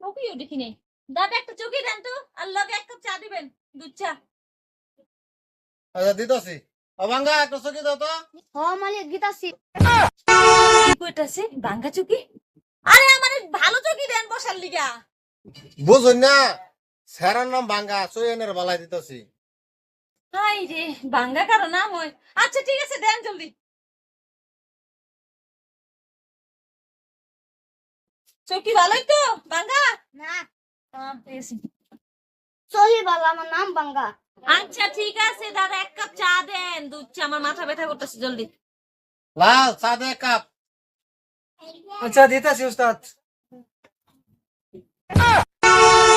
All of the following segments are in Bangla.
চকিও দেখি নেই। দাদা একটা চকি দেন তো, আর লগে এক কাপ চা দিবেন, দুধ চা। আচ্ছা দিতেছি। ভাঙ্গা একটা চকি দাও তো। মালিক গীতাছি। কি কইতাছে ভাঙ্গা চকি? আরে আমারে ভালো চকি দেন বসার লিগা। বুঝুন না, স্যারের নাম ভাঙ্গা, সৈয়নের বালাই দিতেছি। হাই রে, ভাঙ্গা কারো নাম হয়। আচ্ছা ঠিক আছে, দেন জলদি। চকি ভালোই তো ভাঙ্গা? না পেয়েছি। সহি বালা, আমার নাম বাঙ্গা। আচ্ছা ঠিক আছে দাদা, এক কাপ চা দেন, দুধ চা, আমার মাথা ব্যথা করতেছে, জলদি। লাল চা দে এক কাপ। আচ্ছা দিতেছি উস্তাদ।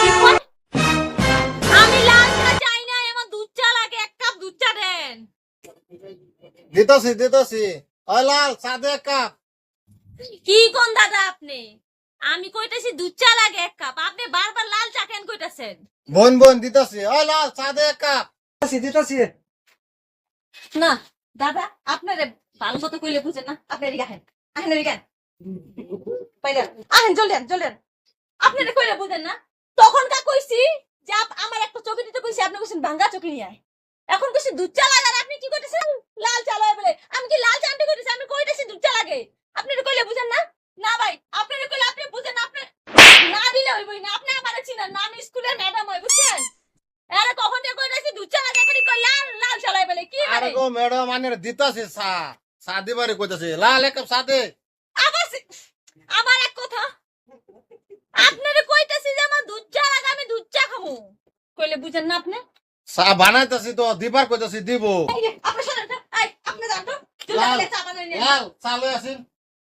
কি কয়? আমি লাল চা চাই না, আমার দুধ চা লাগে, এক কাপ দুধ চা দেন। দিতেছি। ওই লাল চা দে এক কাপ। কি কোন দাদা আপনি? আমি কইতাছি দুধ চা লাগে এক কাপ, আপনি বারবার লাল চা কেন কইতাছেন? বোন দিতেছি। ওই লাল চা দে এক কাপ। দিতেছি। না দাদা, আপনারে ভালো মতো কইলে বুঝেন না, আপনি এদিকে আহেন, আহেন এদিকে আহেন। পাইলেন? আহেন জলদি আহেন, জলদি আহেন। আপনারে কইলে বুঝেন না, তখনকার কইছি যে আমার একটা চকি দিতে কইছি, আপনি কইছেন ভাঙ্গা চকি নিয়ে আয়। এখন কইছি দুধ চা লাগে, আর আপনি কি কইতেছেন লাল চা লাগে বলে। আমি কি লাল চা আনতে কইতেছি? আমি কইতেছি দুধ চা লাগে, আপনারে কইলে বুঝেন না। না ভাই, আপনারে কইলে আপনি বুঝেন না, আপনি না দিলে হইবই না, আপনি আমারে চিনেন না, আমি স্কুলের ম্যাডাম হই, বুঝছেন? আরে কখন থেকে কইতাছি দুধ চা লাগে, কই কই লাল লাল চা লাগে বলে কি আরে মানে? গো ম্যাডাম আনের দিতেছি চা। চা দিবারে কইতাছি। লাল এক কাপ চা দে। আমার এক কথা, আপনারে কইতাছি যে আমার দুধ চা লাগে, আমি দুধ চা খামু, কইলে বুঝেন না আপনি। চা বানাইতেছি তো, দিবার কইতাছি দিব। এই যে আপনি শুনেন তো, এই আপনি জান তো, লাল চা বানাই নিয়ে লাল চা লই আসিন।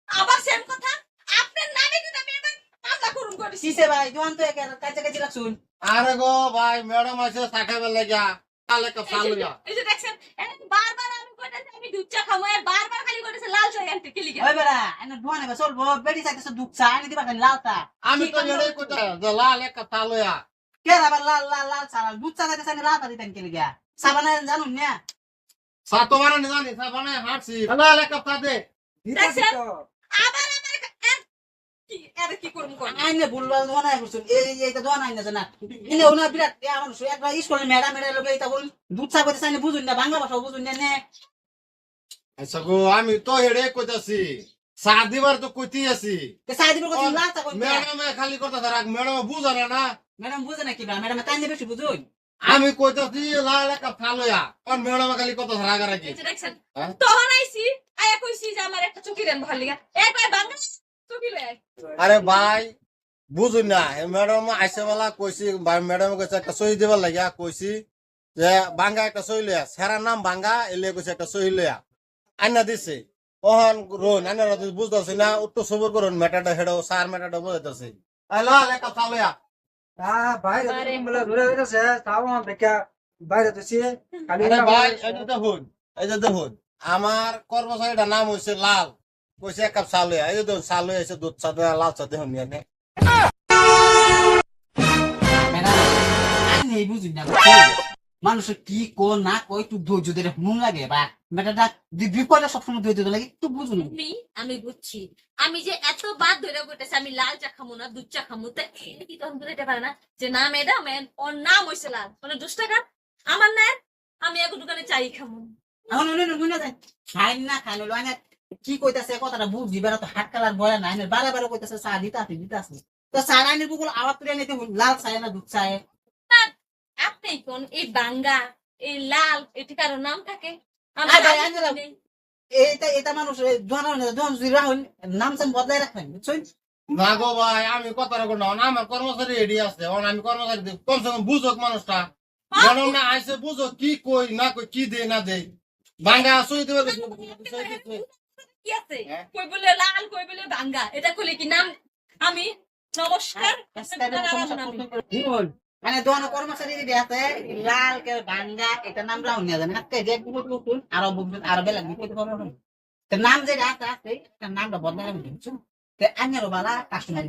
আবার সেম কথা, আপনার নামে কিন্তু আমি এবার মামলা করুন করেছি। কিসে ভাই দোকান তো কাছে কাছে রাখছুন। আরে গো ভাই ম্যাডাম আছে চা খাইবার লাগিয়া। লাল এক কাপ চা লইয়া। এই যে দেখছেন, বারবার আমি কইতাছি আমি দুধ চা খামু, আর বারবার খালি কইতাছে লাল চা আনতে, কি লিগা? ওই বেড়া এনে দোকানে বা চলবো বেড়ি চাইতেছে দুধ চা এনে দিবা কেন লালটা। আমি তো এটাই কইতাছি যে লাল এক কাপ চা লইয়া। কে আবার লাল লাল লাল চা দুধ চা চাইতেছে এনে লালটা দিতেন কে লিগা। চা বানায় জানুন না। চা তো বানানি জানি, চা বানাই হাঁটছি। লাল এক কাপ চা দে। দেখছেন, আবার আমার কি আরে কি করুন কোন? আইনে ভুলভাল দোকানে করছুন এই এইটা দোকান আইনে জানা। ইনে ওনা বিরাট মানুষ একবার স্কুলের ম্যাডাম এর লগে এটা বল দুধ চা কইতেছে এনে বুঝুন না বাংলা ভাষা বুঝুন না নে। আচ্ছা গো আমি তো এটাই কইতাছি। চা দিবার তো কইতেই আছি। তে চা দিবো কইছি লাল চা কই ম্যাডামে খালি কথা রাখ, ম্যাডাম বুঝা না। ম্যাডাম বুঝে না কি বা ম্যাডাম তাইনে বেশি বুঝুন। আমি কইতাছি লাল এক কাপ চা লইয়া। আর ম্যাডামে খালি কথা রাগারাগি। এই যে দেখছেন, হ্যাঁ? তখন আইছি, আয়া কইছি যে আমার একটা চকি দেন ভাল লিগা, একবার বাংলা চকি লই আই। আরে ভাই বুঝুন না, ম্যাডাম আইসে বেলা কইছি, ম্যাডাম কইছে একটা সহি দিবার লাগিয়া কইছি যে বাঙ্গা একটা সহি লইয়া। সেরার নাম বাঙ্গা, এলে কইছে একটা সহি লইয়া। আইনা দিছে। ওহন রোন আইনারা যদি বুঝতেছি না, একটু সবর করুন, ম্যাটারটা হেডো সার ম্যাটারটা বুঝাইতেছি। লাল একটা চা লইয়া। বাইরে বারে। বলে ঘুরে গেছে তাও দেখা বাইরে তুই খালি আরে ভাই এই যে দেখুন, এই যে দেখুন, আমার কর্মচারীটার নাম হইছে লাল, কইছে এক কাপ চা লইয়া। এই যে দেখুন চা লইয়া এসে দুধ চা দেয়া, লাল চা দেখুন নিয়ে নে। ম্যাডাম আইনে বুঝুন না মানুষের কি কো না কই একটু ধৈর্য ধরে হুন লাগে বা ম্যাডামটা বিপদে সবসময় ধৈর্য লাগে একটু বুঝুন। আমি বুঝছি, আমি যে এত বাদ ধরে কইতেছি আমি লাল চা খামু না দুধ চা খামু, তা এটা কি তখন বুঝাইতে পারে না যে না ম্যাডাম ওর নাম হইছে লাল, মানে 10 টাকা আমার না, আমি এক দোকানে চাই খামু। এখন উনি যায় খাই না খাই লো আইনে কি কইতাছে কথাটা বুঝি বেড়া তো হাত কালার বয়া না আইনে বারে বারে কইতাছে চা দিতাছে তো চা আইনে বুকুল আওয়াজ তুলে নিতে লাল চায় না দুধ চায়। আপনি কোন এই বাঙ্গা এই লাল এটি কারো নাম থাকে? আয় ভাই, আয় না। এটা মানুষ দোকান যদি রাখুন নাম চাম বদলাই রাখবেন বুঝছেন। না গো ভাই আমি কথা রাখো না, আমার কর্মচারী রেডি আছে। আমি কর্মচারী কমসে কম বুঝোক মানুষটা। ম্যাডাম না আইসে বুঝো কি কই না কই, কি দে না দে। বাঙ্গা সই দেবে। কি আছে? কই বলে লাল, কই বলে বাঙ্গা, এটা কইলে কি নাম? আমি নমস্কার, মানে দোকান কর্মচারী যদি আছে লাল কে ভাঙ্গা এটা নাম রাখুন না জানেন আরো বুঝবেন আরো বেলা বিপদে পড়বেন। নাম যে আছে নামটা বদলাই রাখবেন বুঝছেন। আইনেরও বালা কাস্টমার